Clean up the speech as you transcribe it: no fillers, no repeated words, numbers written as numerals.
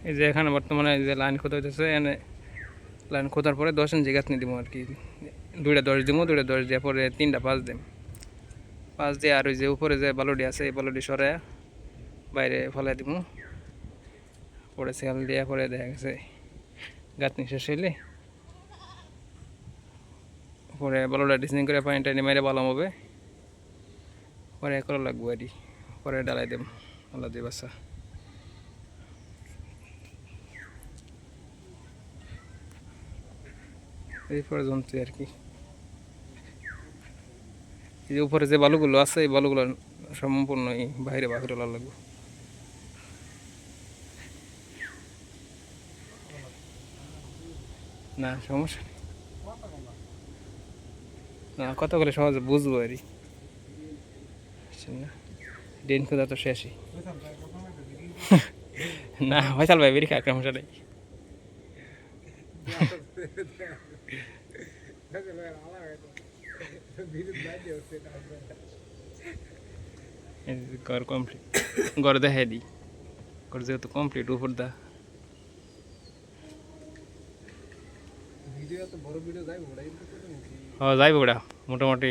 এই যে এখানে বর্তমানে যে লাইন খোঁতা হইতেছে, এনে লাইন খোঁতার পরে 10 ইঞ্চি গাঁথনি দিব আর কি। 2টা 10 দিব, 2টা 10 দিয়ে পরে 3টা 5 দিম। 5 দিয়ে আর ওই যে উপরে যে বালুডি আছে এই বালুডি সরে বাইরে ফেলাই দিব। পরে সেল দিয়ে পরে দেখা গেছে গাঁথনি শেষ হইলে পরে বালুটা ডিজাইন করে পানি টানি মেরে বালাম হবে, পরে করা লাগবো আর পরে ডালাই দেব আল্লাহ দিয়ে বাসা। এই পর্যন্ত আর কি। এই উপরে যে বালুগুলো আছে এই বালুগুলো সম্পূর্ণ বাইরে বাহির লাগবে। না সমস্যা না, কত করে সহজে বুঝবো আর না। দিন খোঁজা তো শেষই না, ফয়সাল ভাই বেরিয়ে খায় সমস্যা নেই। ঘর কমপ্লিট, ঘর দেখাই দিই, ঘর যেহেতু কমপ্লিট উপর দা ভিডিও তো বড় ভিডিও যাইব ওটা, হ্যাঁ যাইব ওটা মোটামুটি